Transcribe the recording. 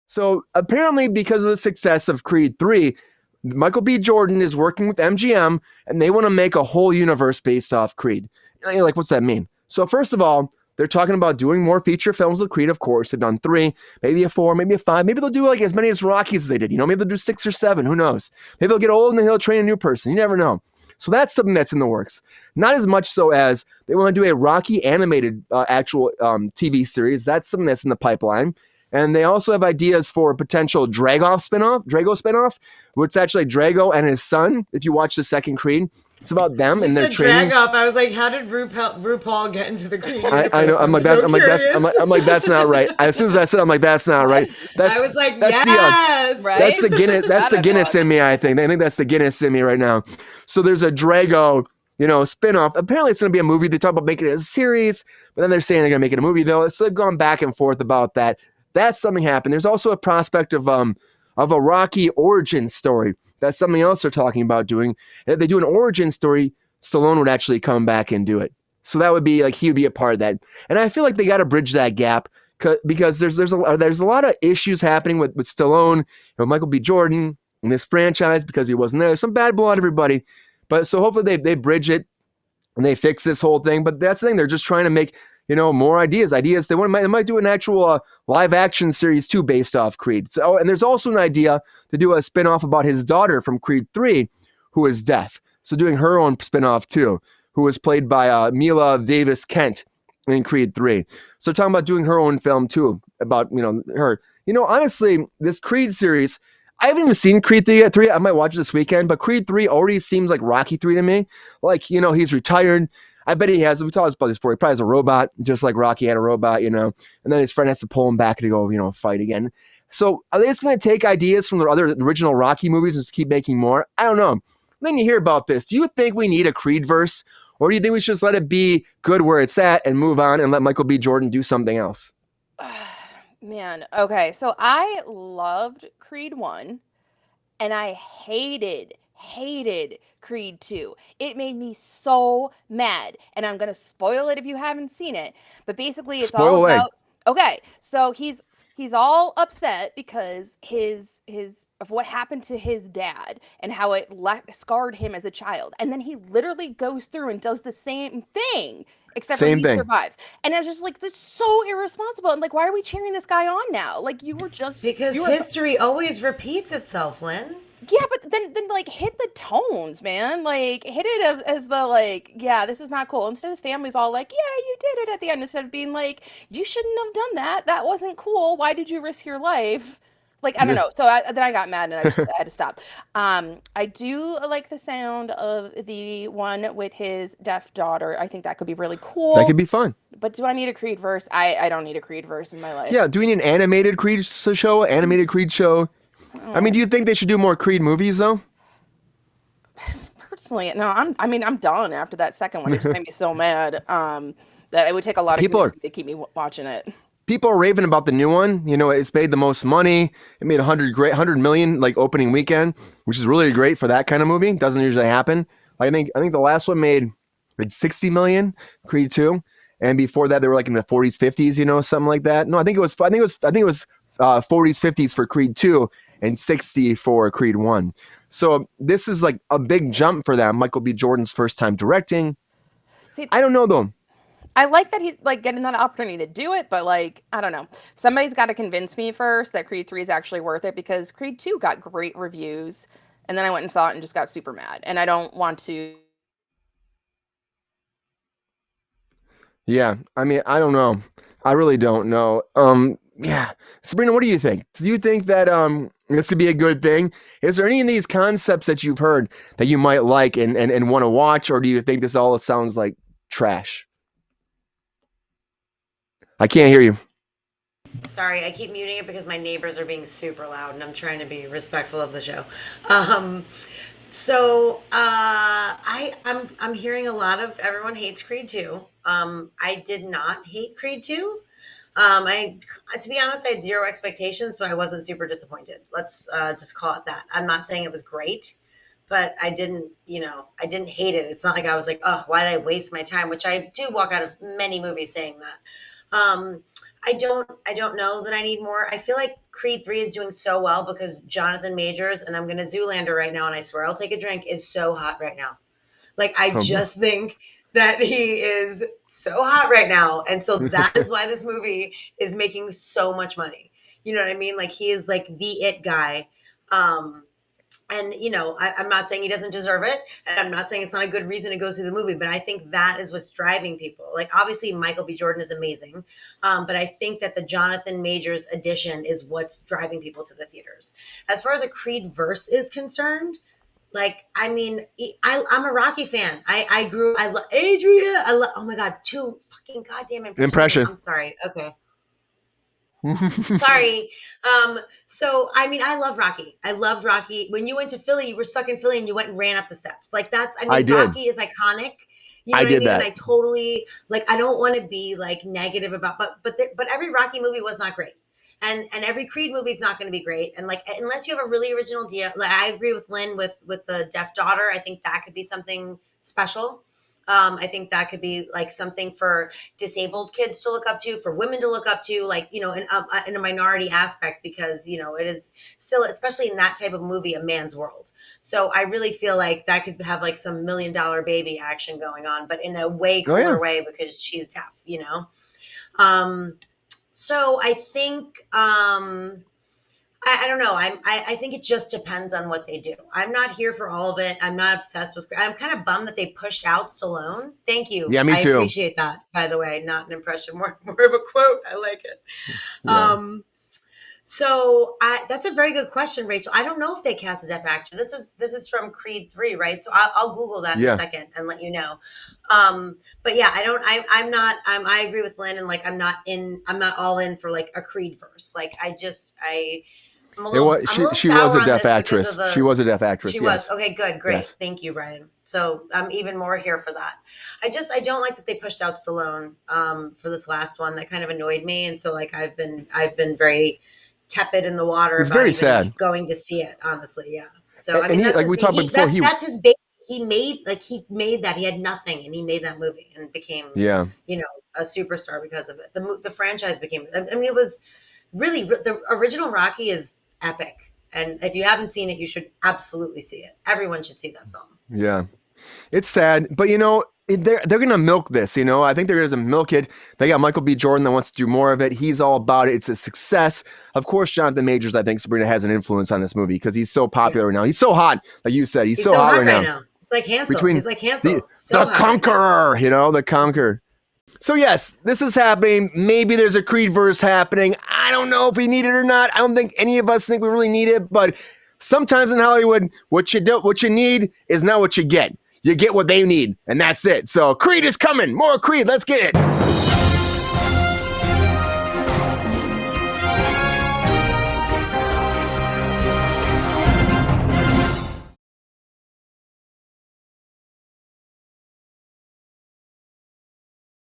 So apparently, because of the success of Creed 3, Michael B. Jordan is working with MGM and they want to make a whole universe based off Creed. And you're like, what's that mean? So, first of all, they're talking about doing more feature films with Creed, of course. They've done 3, maybe a 4, maybe a 5. Maybe they'll do like as many as Rockies as they did. Maybe they'll do 6 or 7. Who knows? Maybe they'll get old and then he'll train a new person. You never know. So that's something that's in the works. Not as much so as they want to do a Rocky animated actual TV series. That's something that's in the pipeline. And they also have ideas for a potential Drago spinoff, where it's actually Drago and his son. If you watch the second Creed, it's about them and their training. Drag-off. I was like, how did RuPaul get into the Creed universe? I know. I'm like, that's not right. As soon as I said, I'm like, that's not right. I was like, yes, right? That's the Guinness. That's the Guinness in me. I think that's the Guinness in me right now. So there's a Drago, spinoff. Apparently, it's going to be a movie. They talk about making it a series, but then they're saying they're going to make it a movie though. So they've gone back and forth about that. That's something happened. There's also a prospect of a Rocky origin story. That's something else they're talking about doing. And if they do an origin story, Stallone would actually come back and do it. So that would be like he would be a part of that. And I feel like they got to bridge that gap because there's a lot of issues happening with Stallone, Michael B. Jordan in this franchise because he wasn't there. There's some bad blood, everybody. But so hopefully they bridge it and they fix this whole thing. But that's the thing. They're just trying to make more ideas. They might do an actual live action series too based off Creed. So, and there's also an idea to do a spinoff about his daughter from Creed 3, who is deaf. So doing her own spinoff too, who was played by Mila Davis Kent in Creed 3. So talking about doing her own film too about her. Honestly, this Creed series, I haven't even seen Creed 3. I might watch it this weekend, but Creed 3 already seems like Rocky 3 to me. Like he's retired. I bet he has. We talked about this before. He probably has a robot, just like Rocky had a robot, and then his friend has to pull him back to go, fight again. So are they just going to take ideas from the original Rocky movies and just keep making more? I don't know. Then you hear about this. Do you think we need a Creed verse, or do you think we should just let it be good where it's at and move on and let Michael B. Jordan do something else? Man, okay. So I loved Creed 1, and I hated Creed 2. It made me so mad, and I'm gonna spoil it if you haven't seen it. But basically, it's all about. Okay, so he's all upset because his of what happened to his dad and how it scarred him as a child, and then he literally goes through and does the same thing. Except for he survives. And I was just like, this is so irresponsible. And like, why are we cheering this guy on now? Like, you were just because history always repeats itself, Lynn. Yeah, but then like hit the tones, man. Like hit it as the like, yeah, this is not cool. Instead his family's all like, yeah, you did it at the end. Instead of being like, you shouldn't have done that. That wasn't cool. Why did you risk your life? Like, I don't know. So then I got mad and I had to stop. I do like the sound of the one with his deaf daughter. I think that could be really cool. That could be fun. But do I need a Creed verse? I don't need a Creed verse in my life. Yeah, do we need an animated Creed show? I mean, do you think they should do more Creed movies though? Personally, no. I'm done after that second one. It just made me so mad that it would take a lot of people to keep me watching it. People are raving about the new one. It's made the most money. It made 100 million like opening weekend, which is really great for that kind of movie. Doesn't usually happen. I think the last one made like 60 million, Creed 2, and before that they were like in the 40s, 50s, something like that. No, I think it was 40s, 50s for Creed 2 and 60 for Creed 1. So this is like a big jump for them. Michael B. Jordan's first time directing. See, I don't know though. I like that he's like getting that opportunity to do it, but like, I don't know. Somebody's got to convince me first that Creed 3 is actually worth it because Creed 2 got great reviews and then I went and saw it and just got super mad. And I don't want to. Yeah. I mean, I don't know. I really don't know. Yeah. Sabrina, what do you think? Do you think that this could be a good thing? Is there any of these concepts that you've heard that you might like and want to watch, or do you think this all sounds like trash? I can't hear you. Sorry, I keep muting it because my neighbors are being super loud and I'm trying to be respectful of the show. I'm hearing a lot of everyone hates Creed 2. I did not hate Creed 2. To be honest, I had zero expectations, so I wasn't super disappointed. Let's just call it that. I'm not saying it was great, but I didn't hate it. It's not like I was like, oh, why did I waste my time? Which I do walk out of many movies saying that. I don't know that I need more. I feel like Creed 3 is doing so well because Jonathan Majors, and I'm gonna Zoolander right now, and I swear I'll take a drink, is so hot right now. Like I just think that he is so hot right now. And so that is why this movie is making so much money. You know what I mean? Like he is like the it guy. And you know, I'm not saying he doesn't deserve it, and I'm not saying it's not a good reason to go see the movie, but I think that is what's driving people. Like, obviously, Michael B. Jordan is amazing, but I think that the Jonathan Majors addition is what's driving people to the theaters. As far as a Creed verse is concerned, like, I mean, I'm a Rocky fan. I love Adria. Oh my God, two fucking goddamn Impression. I'm sorry. Okay. Sorry. So I mean, I love Rocky. I loved Rocky. When you went to Philly, you were stuck in Philly and you went and ran up the steps. Like I did. Rocky is iconic. You know I what did I mean? that. And I totally like. I don't want to be like negative about, but every Rocky movie was not great, and every Creed movie is not going to be great. And like, unless you have a really original deal, like I agree with Lin with the deaf daughter. I think that could be something special. I think that could be like something for disabled kids to look up to, for women to look up to, like, you know, in a minority aspect, because, you know, it is still, especially in that type of movie, a man's world. So I really feel like that could have like some $1 Million Baby action going on, but in a way cooler way because she's deaf, you know? So I think, I don't know. I think it just depends on what they do. I'm not here for all of it. I'm not obsessed with. I'm kind of bummed that they pushed out Stallone. Thank you. Yeah, me too. I appreciate that. By the way, not an impression, more of a quote. I like it. Yeah. So that's a very good question, Rachel. I don't know if they cast a deaf actor. This is from Creed 3, right? So I'll Google that in a second and let you know. But yeah, I agree with Lynn, and like I'm not all in for like a Creed verse. Like I'm a little she sour was a on deaf this actress. because of She was a deaf actress. She yes. was. Okay, good, great. Yes. Thank you, Brian. So I'm even more here for that. I don't like that they pushed out Stallone for this last one. That kind of annoyed me, and so like I've been very tepid in the water. It's about very even sad. Going to see it, honestly. Yeah. So I mean, like we talked about before, that's his baby. He made that. He had nothing, and he made that movie and became you know, a superstar because of it. The franchise became. I mean, it was really the original Rocky is epic, and if you haven't seen it, you should absolutely see it. Everyone should see that film. Yeah, it's sad, but you know, they're gonna milk this. You know, I think they're gonna milk it. They got Michael B. Jordan that wants to do more of it. He's all about it. It's a success. Of course, Jonathan Majors, I think Sabrina, has an influence on this movie because he's so popular right now. He's so hot, like you said. He's so hot right now. It's like Hansel. He's like Hansel. The Conqueror, you know, the Conqueror. So yes, this is happening. Maybe there's a Creed verse happening. I don't know if we need it or not. I don't think any of us think we really need it, but sometimes in Hollywood, what you need is not what you get. You get what they need, and that's it. So Creed is coming. More Creed. Let's get it.